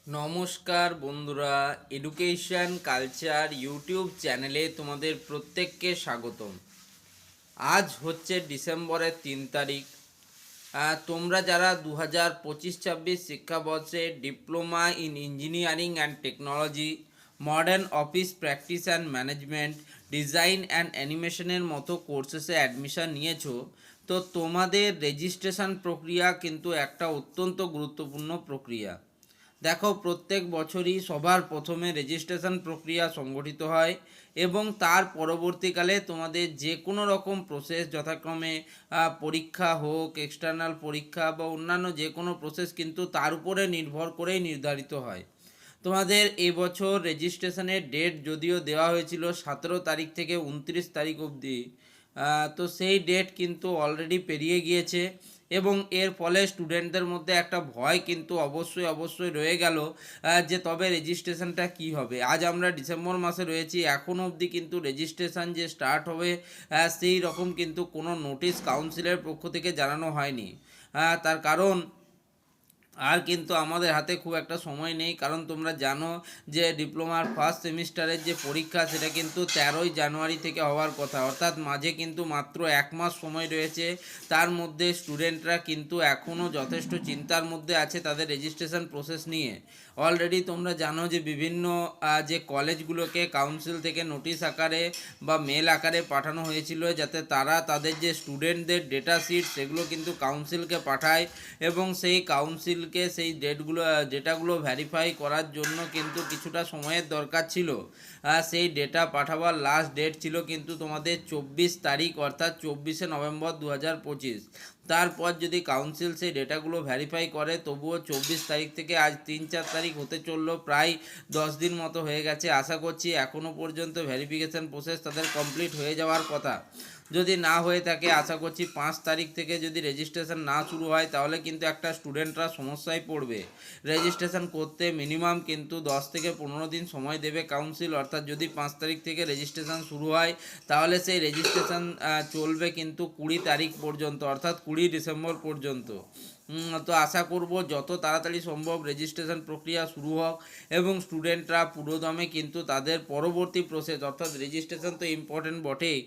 নমস্কার বন্ধুরা, education culture YouTube চ্যানেলে তোমাদের প্রত্যেককে স্বাগতম। আজ হচ্ছে ডিসেম্বরের 3 তারিখ। তোমরা যারা 2025-26 শিক্ষাবর্ষে diploma in engineering and technology, modern office practice and management, design and অ্যানিমেশনের মতো কোর্সেসে অ্যাডমিশন নিয়েছো, তো তোমাদের রেজিস্ট্রেশন প্রক্রিয়া কিন্তু একটা অত্যন্ত গুরুত্বপূর্ণ প্রক্রিয়া। দেখো, প্রত্যেক বছরই সবার প্রথমে রেজিস্ট্রেশন প্রক্রিয়া সংগঠিত হয় এবং তার পরবর্তীকালে তোমাদের যে কোনো রকম প্রসেস, যথাক্রমে পরীক্ষা হোক, এক্সটার্নাল পরীক্ষা বা অন্যান্য যে কোনো প্রসেস কিন্তু তার উপরে নির্ভর করেই নির্ধারিত হয়। তোমাদের এবছর রেজিস্ট্রেশনের ডেট যদিও দেওয়া হয়েছিল 17 তারিখ থেকে 29 তারিখ অবধি, তো সেই ডেট কিন্তু অলরেডি পেরিয়ে গিয়েছে এবং এর ফলে স্টুডেন্টদের মধ্যে একটা ভয় কিন্তু অবশ্যই রয়ে গেল যে তবে রেজিস্ট্রেশনটা কি হবে। আজ আমরা ডিসেম্বর মাসে রয়েছি, এখনও অবধি কিন্তু রেজিস্ট্রেশন যে স্টার্ট হবে সেই রকম কিন্তু কোনো নোটিশ কাউন্সিলের পক্ষ থেকে জানানো হয়নি। তার কারণ আর কিন্তু আমাদের হাতে খুব একটা সময় নেই, কারণ তোমরা জানো যে ডিপ্লোমার ফার্স্ট সেমিস্টারের যে পরীক্ষা সেটা কিন্তু 13ই জানুয়ারি থেকে হওয়ার কথা, অর্থাৎ মাঝে কিন্তু মাত্র 1 মাস সময় রয়েছে। তার মধ্যে স্টুডেন্টরা কিন্তু এখনও যথেষ্ট চিন্তার মধ্যে আছে তাদের রেজিস্ট্রেশন প্রসেস নিয়ে। অলরেডি তোমরা জানো যে বিভিন্ন যে কলেজগুলোকে কাউন্সিল থেকে নোটিশ আকারে বা মেল আকারে পাঠানো হয়েছিল যাতে তারা তাদের যে স্টুডেন্টদের ডেটা শিট সেগুলো কিন্তু কাউন্সিলকে পাঠায় এবং সেই কাউন্সিলকে সেই ডেটাগুলো ভ্যারিফাই করার জন্য কিন্তু কিছুটা সময়ের দরকার ছিল। সেই ডেটা পাঠাবার লাস্ট ডেট ছিল কিন্তু তোমাদের 24 তারিখ, অর্থাৎ 24শে নভেম্বর 2025। তারপর যদি কাউন্সিল সেই ডেটাগুলো ভ্যারিফাই করে, তবুও 24 তারিখ থেকে আজ 3-4 তারিখ হতে চললো, প্রায় 10 দিন মতো হয়ে গেছে। আশা করছি এখনও পর্যন্ত ভ্যারিফিকেশান প্রসেস তাদের কমপ্লিট হয়ে যাওয়ার কথা। যদি না হয়ে থাকে, আশা করছি 5 তারিখ থেকে যদি রেজিস্ট্রেশন না শুরু হয় তাহলে কিন্তু একটা স্টুডেন্টরা সমস্যায় পড়বে। রেজিস্ট্রেশন করতে মিনিমাম কিন্তু 10 থেকে 15 দিন সময় দেবে কাউন্সিল, অর্থাৎ যদি 5 তারিখ থেকে রেজিস্ট্রেশন শুরু হয় তাহলে সেই রেজিস্ট্রেশন চলবে কিন্তু 20 তারিখ পর্যন্ত, অর্থাৎ 20 ডিসেম্বর পর্যন্ত। তো আশা করব যত তাড়াতাড়ি সম্ভব রেজিস্ট্রেশন প্রক্রিয়া শুরু হোক এবং স্টুডেন্টরা পুরোদমে কিন্তু তাদের পরবর্তী প্রসেস, অর্থাৎ রেজিস্ট্রেশন তো ইম্পর্টেন্ট বটেই,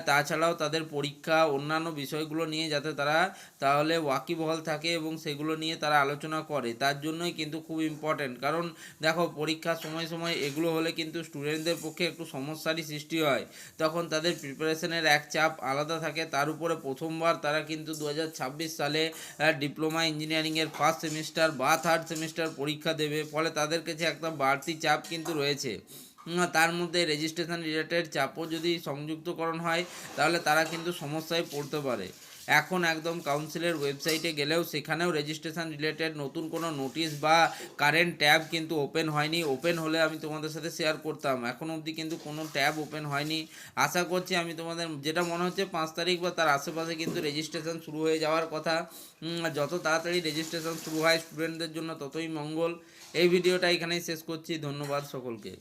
তাছাড়াও তাদের পরীক্ষা অন্যান্য বিষয়গুলো নিয়ে যাতে তারা তাহলে ওয়াকিবহাল থাকে এবং সেগুলো নিয়ে তারা আলোচনা করে, তার জন্যই কিন্তু খুব ইম্পর্টেন্ট। কারণ দেখো, পরীক্ষার সময় এগুলো হলে কিন্তু স্টুডেন্টদের পক্ষে একটু সমস্যারই সৃষ্টি হয়, তখন তাদের প্রিপারেশনের এক চাপ আলাদা থাকে। তার উপরে প্রথমবার তারা কিন্তু 2026 সালে ডিপ্লোমা ইঞ্জিনিয়ারিংয়ের ফার্স্ট সেমিস্টার বা থার্ড সেমিস্টার পরীক্ষা দেবে, ফলে তাদের কাছে একটা বাড়তি চাপ কিন্তু রয়েছে। তার মধ্যে রেজিস্ট্রেশন রিলেটেড চাপও যদি সংযুক্তকরণ হয় তাহলে তারা কিন্তু সমস্যায় পড়তে পারে। এখন একদম কাউন্সিলের ওয়েবসাইটে গেলেও সেখানেও রেজিস্ট্রেশন রিলেটেড নতুন কোনো নোটিশ বা কারেন্ট ট্যাব কিন্তু ওপেন হয়নি। ওপেন হলে আমি তোমাদের সাথে শেয়ার করতাম, এখন অবধি কিন্তু কোনো ট্যাব ওপেন হয়নি। আশা করছি, আমি তোমাদের যেটা মনে হচ্ছে 5 তারিখ বা তার আশেপাশে কিন্তু রেজিস্ট্রেশন শুরু হয়ে যাওয়ার কথা। যত তাড়াতাড়ি রেজিস্ট্রেশন শুরু হয় স্টুডেন্টদের জন্য ততই মঙ্গল। এই ভিডিওটা এখানেই শেষ করছি। ধন্যবাদ সকলকে।